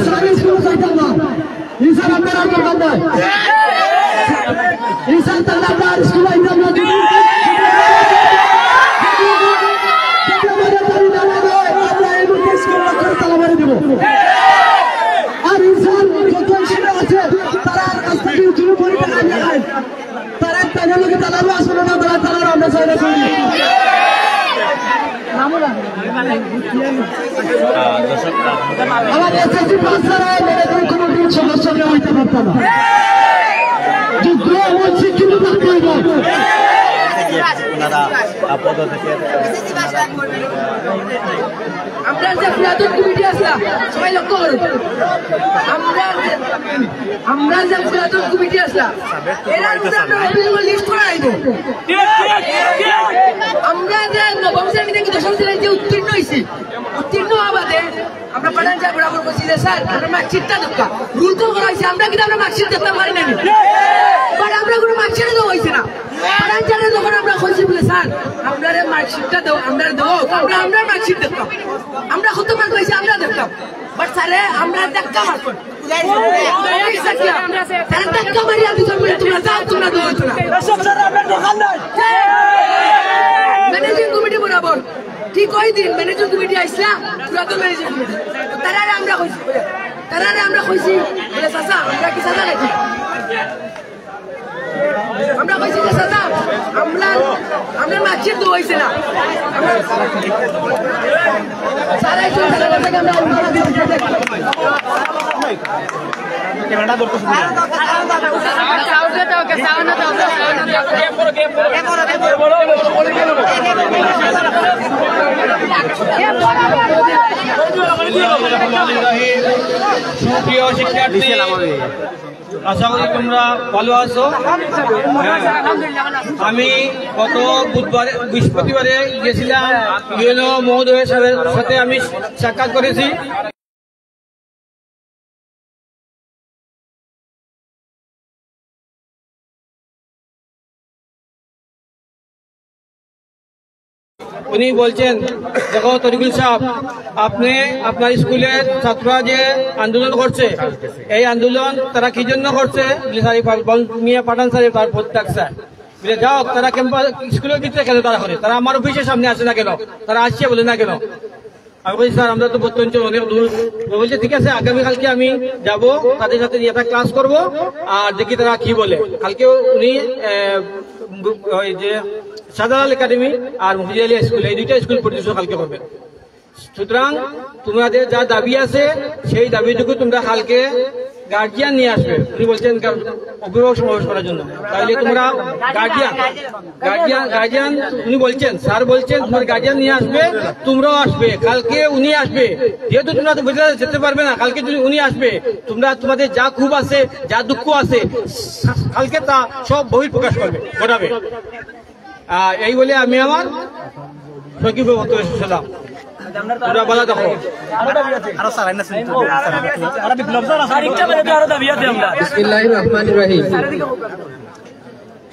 সমস্যা নেওয়া হইতে পারতাম না যোগ্য এবং শিক্ষিত থাকতে হইব আমরা যে পুরাতন কমিটি আসলাম সবাই লক্ষ্য করুন আমরা যে পুরাতন কমিটি আসলাম এরা লিস্ট করা আইব আমরা যে নবম শ্রেণী থেকে দশম শ্রেণী যে উত্তীর্ণ হয়েছি উত্তীর্ণ হওয়াতে আমরা পাঠান যা বরাবর বলছি যে স্যার আমরা মার্কশিটটা দরকার রুল তো করা হয়েছে আমরা কিন্তু আমরা মার্কশিট দেখতে পারি না বাট আমরা কোনো মার্কশিটে দেওয়া হয়েছে না পাঠান চারে যখন আমরা বলছি বলে স্যার আমরা মার্কশিটটা দেবো আমরা দেবো আমরা মার্কশিট দেখতাম আমরা কত মার্ক হয়েছে আমরা দেখতাম বাট স্যারে আমরা দেখা মার্ক ধাক্কা মারিয়া দিচ্ছ তোমরা যাও তোমরা দেবো ম্যানেজিং কমিটি বরাবর ঠিক ওই দিন ম্যানেজিং কমিটি আসলাম পুরাতন ম্যানেজিং কমিটি তারারে আমরা কইছি বলে চাচা আমরা কি চাচা নাকি আমরা কইছি যে চাচা আমরা মার্কশিট তো হয়েছে না সুপ্রিয় শিক্ষার্থী আশা করি তোমরা ভালো আছো। আমি গত বৃহস্পতিবারে গেছিলাম ইউএনও মহোদয়ের সাথে আমি সাক্ষাৎ করেছি। উনি বলছেন দেখো তরিকুল সাহেব আপনি আপনার স্কুলের ছাত্ররা যে আন্দোলন করছে এই আন্দোলন তারা কি জন্য করছে মিয়া পাঠান স্যার তার প্রত্যাগ স্যার বলে যাও তারা ক্যাম্পাস স্কুলের ভিতরে কেন তারা করে তারা আমার অফিসের সামনে আসে না কেন তারা আসছে বলে না কেন আমি বলছি স্যার আমরা তো বর্তমানে অনেক দূর বলছে ঠিক আছে আগামীকালকে আমি যাব তাদের সাথে একটা ক্লাস করব আর দেখি তারা কি বলে। কালকে উনি ওই যে শাহজালাল একাডেমি আর মুফতি আলী স্কুল এই দুইটা স্কুল পরিদর্শন কালকে করবে। সুতরাং তোমাদের যা দাবি আছে সেই দাবিটুকু তোমরা কালকে গার্জিয়ান নিয়ে আসবে। উনি বলছেন অভিভাবক সমাবেশ করার জন্য, তাহলে তোমরা গার্জিয়ান উনি বলছেন স্যার বলছেন তোমার গার্জিয়ান নিয়ে আসবে, তোমরাও আসবে কালকে উনি আসবে। যেহেতু তোমরা তো বুঝতে যেতে পারবে না, কালকে যদি উনি আসবে তোমরা তোমাদের যা ক্ষোভ আছে যা দুঃখ আছে কালকে তা সব বহিঃপ্রকাশ করবে ঘটাবে। এই বলে আমি আমার সংক্ষিপ্ত বক্তব্য শেষ করলাম। তোমরা বলা দেখো বিসমিল্লাহির রহমানির রহিম।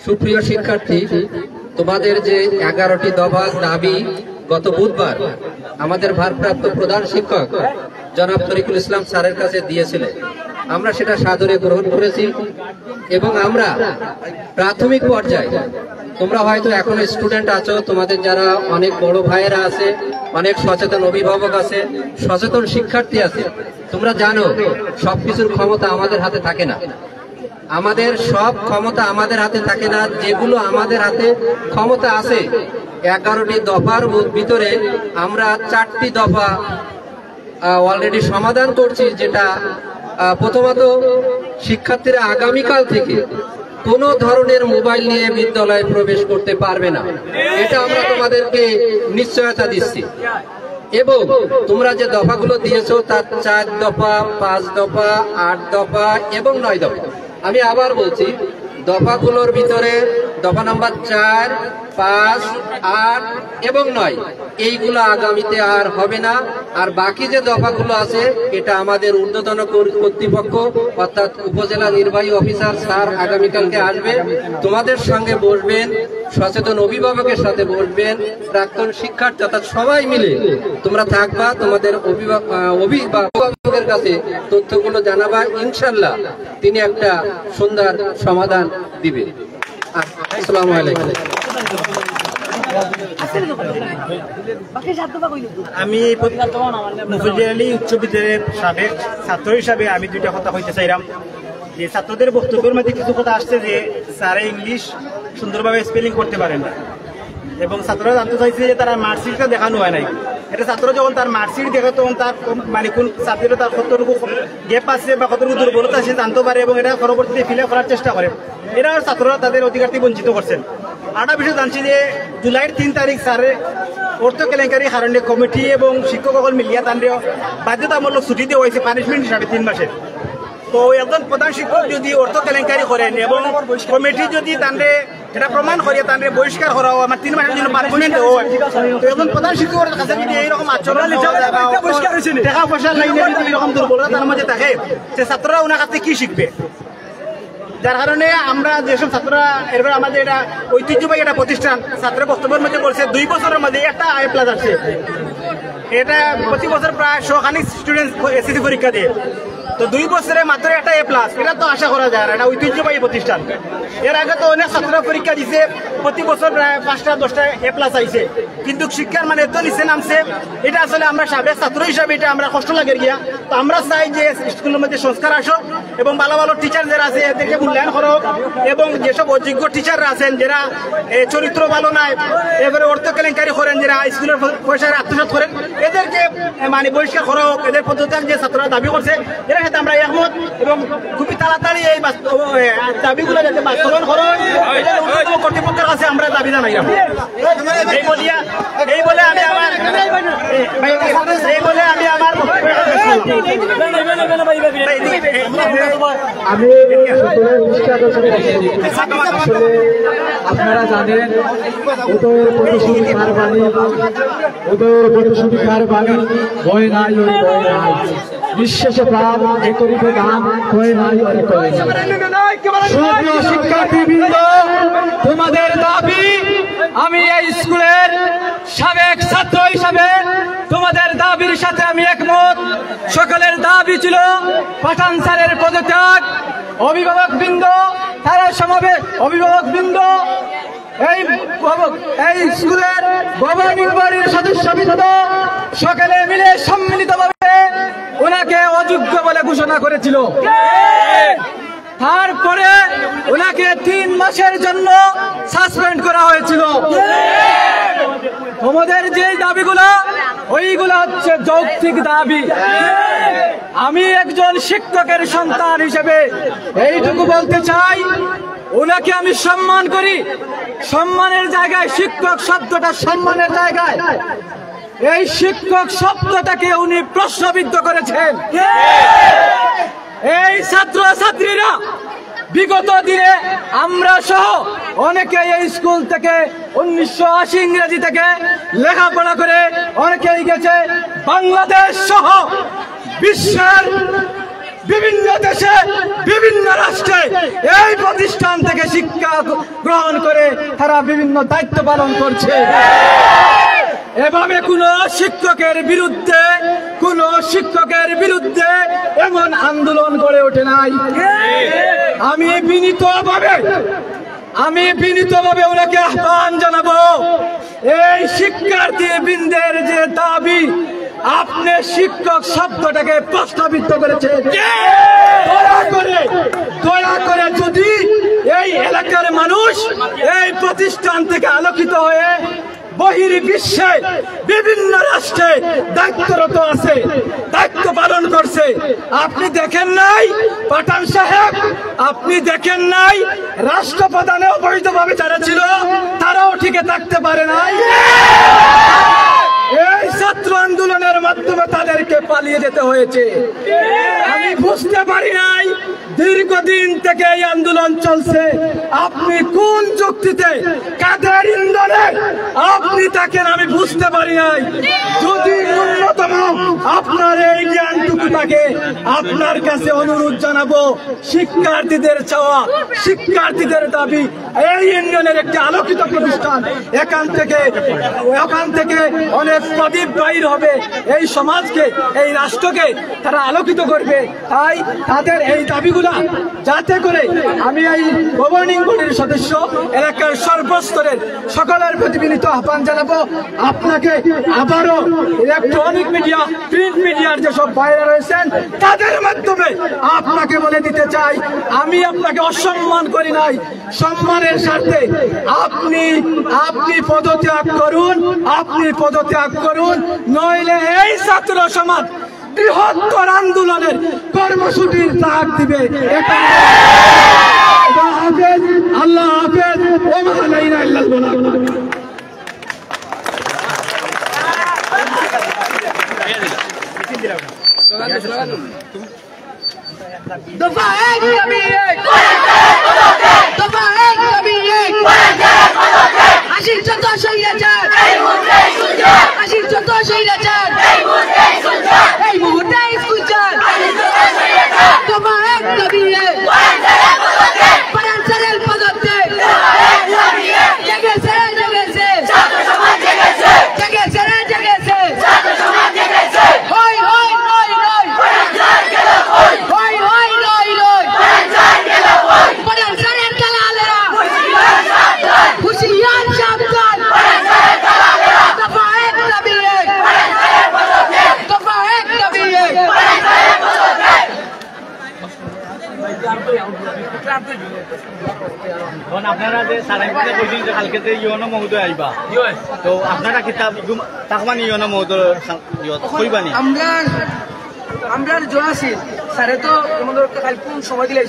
সুপ্রিয় শিক্ষার্থী, তোমাদের যে 11টি দফা দাবি গত বুধবার আমাদের ভারপ্রাপ্ত প্রধান শিক্ষক জনাব তরিকুল ইসলাম স্যারের কাছে দিয়েছিলেন। আমরা সেটা সাদরে গ্রহণ করেছি এবং আমরা প্রাথমিক পর্যায়ে, তোমরা হয়তো এখনো স্টুডেন্ট আছো, তোমাদের যারা অনেক বড় ভাইয়েরা আছে, অনেক সচেতন অভিভাবক আছে, সচেতন শিক্ষার্থী আছে, তোমরা জানো সবকিছুর ক্ষমতা আমাদের হাতে থাকে না। আমাদের সব ক্ষমতা আমাদের হাতে থাকে না। যেগুলো আমাদের হাতে ক্ষমতা আছে, 11টি দফার ভিতরে আমরা 4টি দফা অলরেডি সমাধান করছি। যেটা প্রথমত, শিক্ষার্থীরা আগামীকাল থেকে কোনো ধরনের মোবাইল নিয়ে বিদ্যালয়ে প্রবেশ করতে পারবে না, এটা আমরা তোমাদেরকে নিশ্চয়তা দিচ্ছি। এবং তোমরা যে দফাগুলো দিয়েছো তার 4 দফা, 5 দফা, 8 দফা এবং 9 দফা। আমি আবার বলছি, দফাগুলোর ভিতরে দফা নাম্বার 4, 5, 8 এবং 9 এইগুলো আগামীতে আর হবে না। আর বাকি যে দফাগুলো আছে, এটা আমাদের ঊর্ধ্বতন কর্তৃপক্ষ অর্থাৎ উপজেলা নির্বাহী অফিসার স্যার আগামীকালকে আসবে, তোমাদের সঙ্গে বসবেন, সচেতন অভিভাবকের সাথে বসবেন, প্রাক্তন শিক্ষার্থী অর্থাৎ সবাই মিলে তোমরা থাকবা, তোমাদের অভিভাবকের কাছে তথ্যগুলো জানাবা। ইনশাল্লাহ তিনি একটা সুন্দর সমাধান দিবে। আসসালামু আলাইকুম। আমি মুফিজুল উচ্চ বিদ্যালয়ের সাবেক ছাত্র হিসাবে আমি দুইটা কথা কইতে চাইলাম। যে ছাত্রদের বক্তব্যের মধ্যে কিছু কথা আসছে যে স্যারে ইংলিশ সুন্দরভাবে স্পেলিং করতে পারেন না, এবং ছাত্ররা জানতে চাইছে যে তারা মার্কশিটটা দেখানো হয় নাই। এটা ছাত্র যখন তার মার্কশিট দেখে তখন তার মানে কোন সাবজেক্টে তার কতটুকু গ্যাপ আছে বা কতটুকু দুর্বলতা আছে জানতে পারে, এবং এটা পরবর্তীতে ফিল আপ করার চেষ্টা করে। এরা ছাত্ররা তাদের অধিকার থেকে বঞ্চিত করছেন। আরেকটা বিষয় জানছি যে জুলাইয়ের 3 তারিখ স্যারে অর্থ কেলেঙ্কারির কারণে কমিটি এবং শিক্ষকসকল মিলিয়া তাদের বাধ্যতামূলক ছুটি দেওয়া হয়েছে পানিশমেন্ট হিসাবে 3 মাসের। তো একজন প্রধান শিক্ষক যদি অর্থ কেলেঙ্কারি করেন এবং কমিটি যদি তাদের এটা প্রমাণ করে তাদের বহিষ্কার করা হয়, আমার 3 মাসের জন্য পানিশমেন্ট হয়, তো একজন প্রধান শিক্ষকের কাছে যদি এইরকম আচরণ টাকা পয়সার লাইনে যদি এরকম দুর্বলতা তার মধ্যে থাকে, সে ছাত্ররা ওনার কাছে কি শিখবে? যার কারণে আমরা যেসব ছাত্ররা এরপর আমাদের এটা ঐতিহ্যবাহী একটা প্রতিষ্ঠান, ছাত্র বক্তব্যের মধ্যে বলছে 2 বছরের মধ্যে একটা A+ আসছে। এটা প্রতি বছর প্রায় 100খানিক স্টুডেন্ট এসএসসি পরীক্ষা দিয়ে, তো 2 বছরে মাত্র একটা A+, এটা তো আশা করা যায় না। এটা ঐতিহ্যবাহী প্রতিষ্ঠান। এর আগে তো অনেক ছাত্ররা পরীক্ষা দিছে, প্রতি বছর প্রায় 5টা 10টা A+ আইছে, কিন্তু শিক্ষার মানে এত নিচে নামছে। এটা আসলে আমরা সাবেক ছাত্র হিসাবে এটা আমরা কষ্ট লাগে গিয়া। তো আমরা চাই যে স্কুলের মধ্যে সংস্কার আসুক এবং ভালো ভালো টিচার যারা আছে এদেরকে মূল্যায়ন করা হোক, এবং যেসব অযোগ্য টিচাররা আছেন যারা চরিত্র ভালো নাই, এবারে অর্থ কেলেঙ্কারি করেন, যারা স্কুলের পয়সা আত্মসাৎ করেন, এদেরকে মানে বহিষ্কার করা হোক। এদের পদ্ধতি যে ছাত্ররা দাবি করছে এর সাথে আমরা একমত, এবং খুবই তাড়াতাড়ি এই দাবিগুলো যাতে বাস্তবায়ন করা হয় কর্তৃপক্ষের কাছে আমরা দাবি জানাই। এই বলে আমি আমার আপনারা জানেন উদয়ের প্রতিশ্রুতিকার বাণী, উদয়ের প্রতিশ্রুতিকার বাণী, ভয় নাই ওই ভয় নাই, নিঃশেষে প্রাণ এ করিবে গান, ভয় নাই ওই ভয় নাই। সুপ্রিয় শিক্ষার্থীবৃন্দ, তোমাদের দাবি, আমি এই স্কুলের সাবেক ছাত্র হিসাবে তোমাদের দাবির সাথে আমি একমত। সকলের দাবি ছিল পাঠান স্যারের পদত্যাগ। অভিভাবকবৃন্দ, তারা সমাবেশ অভিভাবকবৃন্দ, এই স্কুলের গভর্নিং বডির সদস্যবৃন্দ সকলে মিলে সম্মিলিতভাবে ওনাকে অযোগ্য বলে ঘোষণা করেছিল। তারপরে ওনাকে 3 মাসের জন্য সাসপেন্ড করা হয়েছিল। তোমাদের যে দাবিগুলো, ওইগুলো হচ্ছে যৌক্তিক দাবি। আমি একজন শিক্ষকের সন্তান হিসেবে এইটুকু বলতে চাই, ওনাকে আমি সম্মান করি। সম্মানের জায়গায় শিক্ষক শব্দটা সম্মানের জায়গায়, এই শিক্ষক শব্দটাকে উনি প্রশ্নবিদ্ধ করেছেন। এই ছাত্র ছাত্রীরা বিগত দিনে আমরা সহ অনেকে এই স্কুল থেকে 1980 ইংরেজি থেকে লেখাপড়া করে অনেকেই গেছে বাংলাদেশ সহ বিশ্বের বিভিন্ন দেশে বিভিন্ন রাষ্ট্রে এই প্রতিষ্ঠান থেকে শিক্ষা গ্রহণ করে তারা বিভিন্ন দায়িত্ব পালন করছে। এভাবে কোন শিক্ষকের বিরুদ্ধে এমন আন্দোলন গড়ে ওঠে নাই। আমি বিনীতভাবে ওনাকে আহ্বান জানাবো, এই শিক্ষার্থী বৃন্দের যে দাবি, আপনি শিক্ষক শব্দটাকে প্রস্তাবিত করেছে, দয়া করে যদি এই এলাকার মানুষ এই প্রতিষ্ঠান থেকে আলোকিত হয়ে বহির্বিশ্বে বিভিন্ন রাষ্ট্রে দায়িত্বরত আছে, দায়িত্ব পালন করছে, আপনি দেখেন নাই পাঠান সাহেব, আপনি দেখেন নাই রাষ্ট্রপ্রধানে অবৈধভাবে যারা ছিল তারাও ঠিকই থাকতে পারে নাই। এই ছাত্র আন্দোলনের মাধ্যমে তাদেরকে পালিয়ে যেতে হয়েছে। আমি বুঝতে পারি নাই দীর্ঘদিন থেকে এই আন্দোলন চলছে, আপনি কোন যুক্তিতে কাদের ইন্ধনে আপনি থাকেন আমি বুঝতে পারি নাই। যদি ন্যূনতম আপনার এই জ্ঞানটুকু থাকে, আপনার কাছে অনুরোধ জানাবো, শিক্ষার্থীদের চাওয়া, শিক্ষার্থীদের দাবি, এই ইউনিয়নের একটি আলোকিত প্রতিষ্ঠান, এখান থেকে অনেক প্রদীপ বাইর হবে, এই সমাজকে, এই রাষ্ট্রকে তারা আলোকিত করবে। তাই তাদের এই দাবিগুলা যাতে করে আমি এই গভর্নিং বডির সদস্য, এলাকার সর্বস্তরের সকলের প্রতি বিনীত আহ্বান জানাবো, আপনাকে আবারও ইলেকট্রনিক মিডিয়া, প্রিন্ট মিডিয়ার যেসব বাইরে রয়েছেন তাদের মাধ্যমে আপনাকে বলে দিতে চাই, আমি আপনাকে অসম্মান করি নাই, সম্মানের স্বার্থে আপনি পদত্যাগ করুন, নইলে এই ছাত্র সমাজ বৃহত্তর আন্দোলনের কর্মসূচির ডাক দিবে। আল্লাহ হাফেজ। দফা এক দাবি এক, দফা এক দাবি এক, আশির যত স্বৈরাচার, আশির যত স্বৈরাচার, এই মুহূর্তে স্কুল চার, দফা এক দাবি এক, পরান সারের পদত্যাগ, জেগেছে জেগেছে, জেগেছে রে জেগেছে, হয় হয় নয় নয়, হয় হয় নয় নয়, পরান সারের দালালেরা হুঁশিয়ার সাবধান, দফা এক দাবি এক, দফা এক দাবি এক। আপনারা যে সাড়ে পাঁচে বলছেন যে কালকে যে ইউনো মহোদয় আইবা, তো আপনারা কিতাব তাকমান ইউনো মহোদয় কইবানি? আমরা জোয়া আছি স্যারে, তো আমাদের কাল কোন সময় দিলে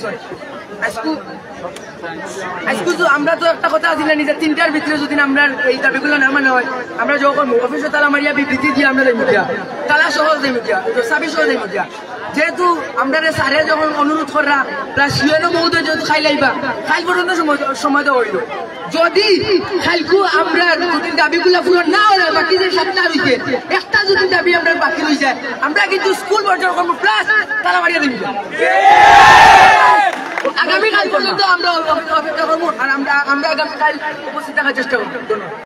আজকে আমরা তো একটা কথা আছি না, নিজের 3টার ভিতরে যদি আমরা এই দাবিগুলো না মানে হয়, আমরা যখন অফিসে তালা মারিয়া বিবৃতি দিয়ে আমরা দেবো দিয়া, তালা সহজ দেবো দিয়া, চাবি সহজ দেবো দিয়া, যেহেতু আমরা স্যারে যখন অনুরোধ করা প্লাস সিওনো মহোদয় যেহেতু খাই লাইবা, খাই পর্যন্ত সময় দেওয়া হইল, যদি খাইকু আমরা যদি দাবিগুলো পূরণ না হলে বাকি যে 7টা হইছে একটা যদি দাবি আমরা বাকি হয়ে যায়, আমরা কিন্তু স্কুল পর্যন্ত করবো প্লাস তালা মারিয়া দেবো। আগামীকাল পর্যন্ত আমরা অপেক্ষা করবো, আর আমরা আগামীকাল উপস্থিত থাকার চেষ্টা করবো। ধন্যবাদ।